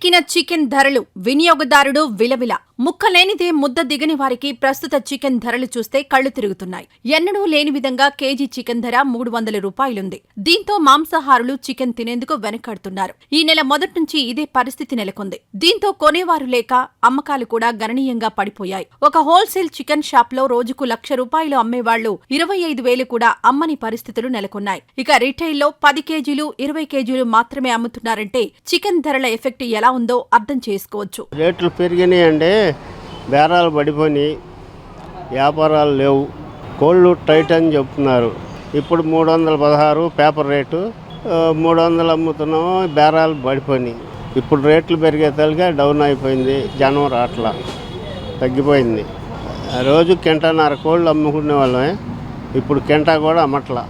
పెరిగిన చికెన్ ధరలు, వినియోగదారుడు విలవిల. ముక్కలేనిదే ముద్ద దిగని వారికి ప్రస్తుత చికెన్ ధరలు చూస్తే కళ్లు తిరుగుతున్నాయి. ఎన్నడూ లేని విధంగా కేజీ చికెన్ ధర 300 రూపాయలుంది. దీంతో మాంసాహారులు చికెన్ తినేందుకు వెనకాడుతున్నారు. ఈ నెల మొదటి నుంచి ఇదే పరిస్థితి నెలకొంది. దీంతో కొనేవారు లేక అమ్మకాలు కూడా గణనీయంగా పడిపోయాయి. ఒక హోల్సేల్ చికెన్ షాప్ లో రోజుకు ₹1,00,000 అమ్మేవాళ్లు 25,000 కూడా అమ్మని పరిస్థితులు నెలకొన్నాయి. ఇక రిటైల్లో 10 కేజీలు, 20 కేజీలు మాత్రమే అమ్ముతున్నారంటే చికెన్ ధరల ఎఫెక్ట్ ఎలా ఉందో అర్థం చేసుకోవచ్చు. రేట్లు పెరిగినాయండి, బేరాలు పడిపోయి వ్యాపారాలు లేవు. కోళ్ళు టైట్ అని చెప్తున్నారు. ఇప్పుడు 316 పేపర్ రేటు, 300 అమ్ముతున్నాము. బేరాలు పడిపోయి ఇప్పుడు రేట్లు పెరిగేతలుగా డౌన్ అయిపోయింది. జనం రాట్లా తగ్గిపోయింది. రోజు కింటాన్నర కోళ్ళు అమ్ముకునే వాళ్ళమే, ఇప్పుడు కింటా కూడా అమ్మట్లా,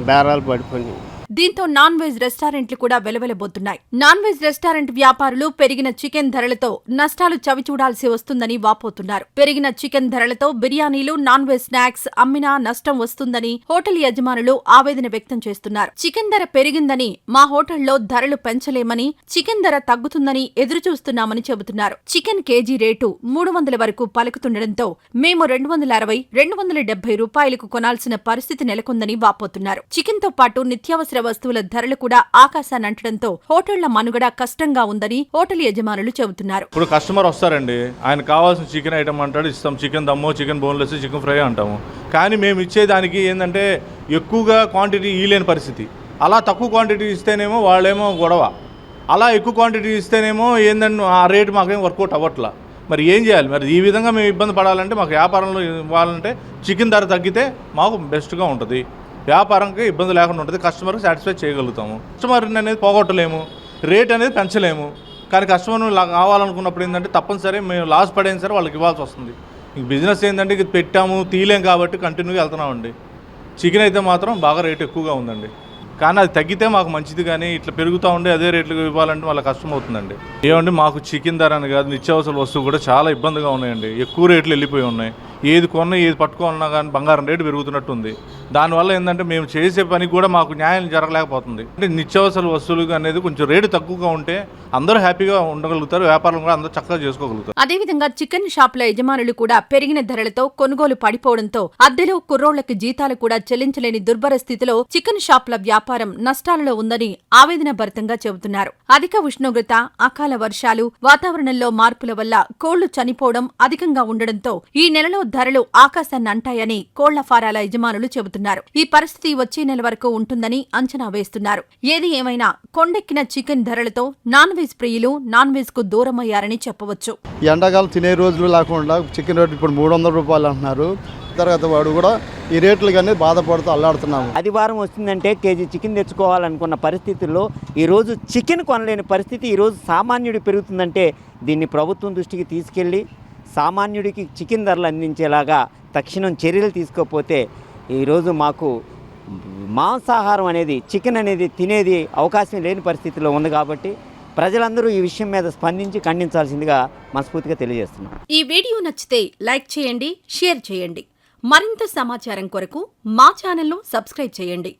బేరాలు పడిపోయి. దీంతో నాన్ వెజ్ రెస్టారెంట్లు కూడా వెలవెలబోతున్నాయి. నాన్ వెజ్ రెస్టారెంట్ వ్యాపారులు పెరిగిన చికెన్ ధరలతో నష్టాలు చవిచూడాల్సి వస్తుందని వాపోతున్నారు. పెరిగిన చికెన్ ధరలతో బిర్యానీలు, నాన్ వెజ్ స్నాక్స్ అమ్మినా నష్టం వస్తుందని హోటల్ యజమానులు ఆవేదన వ్యక్తం చేస్తున్నారు. చికెన్ ధర పెరిగిందని మా హోటల్లో ధరలు పెంచలేమని, చికెన్ ధర తగ్గుతుందని ఎదురుచూస్తున్నామని చెబుతున్నారు. చికెన్ కేజీ రేటు 300 వరకు పలుకుతుండటంతో మేము 260, 270 రూపాయలకు కొనాల్సిన పరిస్థితి నెలకొందని వాపోతున్నారు. చికెన్ తో పాటు నిత్యావసర వస్తువుల ధరలు కూడా ఆకాశానంటడంతో హోటళ్ల మనుగడ కష్టంగా ఉందని హోటల్ యజమానులు చెబుతున్నారు. ఇప్పుడు కస్టమర్ వస్తారండి, ఆయన కావాల్సిన చికెన్ ఐటమ్ అంటాడు, ఇస్తాం. చికెన్ దమ్మో, చికెన్ బోన్లెస్, చికెన్ ఫ్రై అంటాము. కానీ మేము ఇచ్చేదానికి ఏంటంటే ఎక్కువగా క్వాంటిటీ ఇవ్వలేని పరిస్థితి. అలా తక్కువ క్వాంటిటీ ఇస్తేనేమో వాళ్ళేమో గొడవ, అలా ఎక్కువ క్వాంటిటీ ఇస్తేనేమో ఏంటంటే ఆ రేటు మాకేం వర్కౌట్ అవ్వట్లా. మరి ఏం చేయాలి? మరి ఈ విధంగా మేము ఇబ్బంది పడాలంటే మాకు వ్యాపారంలో ఇవ్వాలంటే చికెన్ ధర తగ్గితే మాకు బెస్ట్గా ఉంటుంది. వ్యాపారంకి ఇబ్బంది లేకుండా ఉంటుంది, కస్టమర్కి సాటిస్ఫై చేయగలుగుతాము. కస్టమర్ అనేది పోగొట్టలేము, రేట్ అనేది పెంచలేము. కానీ కస్టమర్ కావాలనుకున్నప్పుడు ఏంటంటే తప్పనిసరి మేము లాస్ పడైనా సరే వాళ్ళకి ఇవ్వాల్సి వస్తుంది. ఇంక బిజినెస్ ఏంటంటే ఇది పెట్టాము తీయలేం కాబట్టి కంటిన్యూగా వెళ్తున్నామండి. చికెన్ అయితే మాత్రం బాగా రేటు ఎక్కువగా ఉందండి. కానీ అది తగ్గితే మాకు మంచిది, కానీ ఇట్లా పెరుగుతూ ఉండి అదే రేట్లు ఇవ్వాలంటే వాళ్ళకి కష్టం అవుతుందండి. ఏమంటే మాకు చికెన్ ధర అని కాదు, నిత్యావసర వస్తువు కూడా చాలా ఇబ్బందిగా ఉన్నాయండి. ఎక్కువ రేట్లు వెళ్ళిపోయి ఉన్నాయి. ఏది కొన్నా ఏది పట్టుకోవాలన్నా కానీ బంగారం రేటు పెరుగుతున్నట్టు ఉంది. దానివల్ల ఏంటంటే మేము చేసే పని కూడా మాకు న్యాయం జరగలేకపోతుంది. అంటే నిత్యావసర వస్తువులు అనేది కొంచెం రేటు తక్కువగా ఉంటే అందరూ హ్యాపీగా ఉండగలుగుతారు, వ్యాపారం కూడా అందరూ చక్కగా చేసుకోగలుగుతారు. అదేవిధంగా చికెన్ షాపుల యజమానులు కూడా పెరిగిన ధరలతో కొనుగోలు పడిపోవడంతో అద్దెలు, కుర్రోళ్లకి జీతాలు కూడా చెల్లించలేని దుర్భర స్థితిలో చికెన్ షాపుల వ్యాపారం నష్టాలలో ఉందని ఆవేదన భరితంగా చెబుతున్నారు. అధిక ఉష్ణోగ్రత, అకాల వర్షాలు, వాతావరణంలో మార్పుల వల్ల కోళ్లు చనిపోవడం అధికంగా ఉండడంతో ఈ నెలలో ధరలు ఆకాశాన్ని అంటాయని కోళ్ల ఫారాల యజమానులు చెబుతున్నారు. ఈ పరిస్థితి వచ్చే నెల వరకు ఉంటుందని అంచనా వేస్తున్నారు. ఏది ఏమైనా కొండెక్కిన చికెన్ ధరలతో నాన్ వెజ్ ప్రియులు నాన్ వెజ్ కు దూరమయ్యారని చెప్పవచ్చు. ఎండాకాలం తినే రోజులు లేకుండా చికెన్ రేటు ఇప్పుడు 300 రూపాయలు అంటున్నారు. తర్వాత వాడు కూడా ఈ రేట్లు కానీ బాధపడుతూ అల్లాడుతున్నాము. ఆదివారం వస్తుందంటే కేజీ చికెన్ తెచ్చుకోవాలనుకున్న పరిస్థితుల్లో ఈరోజు చికెన్ కొనలేని పరిస్థితి. ఈరోజు సామాన్యుడి పెరుగుతుందంటే దీన్ని ప్రభుత్వం దృష్టికి తీసుకెళ్ళి సామాన్యుడికి చికెన్ ధరలు అందించేలాగా తక్షణం చర్యలు తీసుకోకపోతే ఈరోజు మాకు మాంసాహారం అనేది, చికెన్ అనేది తినేది అవకాశం లేని పరిస్థితిలో ఉంది. కాబట్టి ప్రజలందరూ ఈ విషయం మీద స్పందించి ఖండించాల్సిందిగా మనస్ఫూర్తిగా తెలియజేస్తున్నాం. ఈ వీడియో నచ్చితే లైక్ చేయండి, షేర్ చేయండి. మరింత సమాచారం కొరకు మా ఛానల్ను సబ్స్క్రైబ్ చేయండి.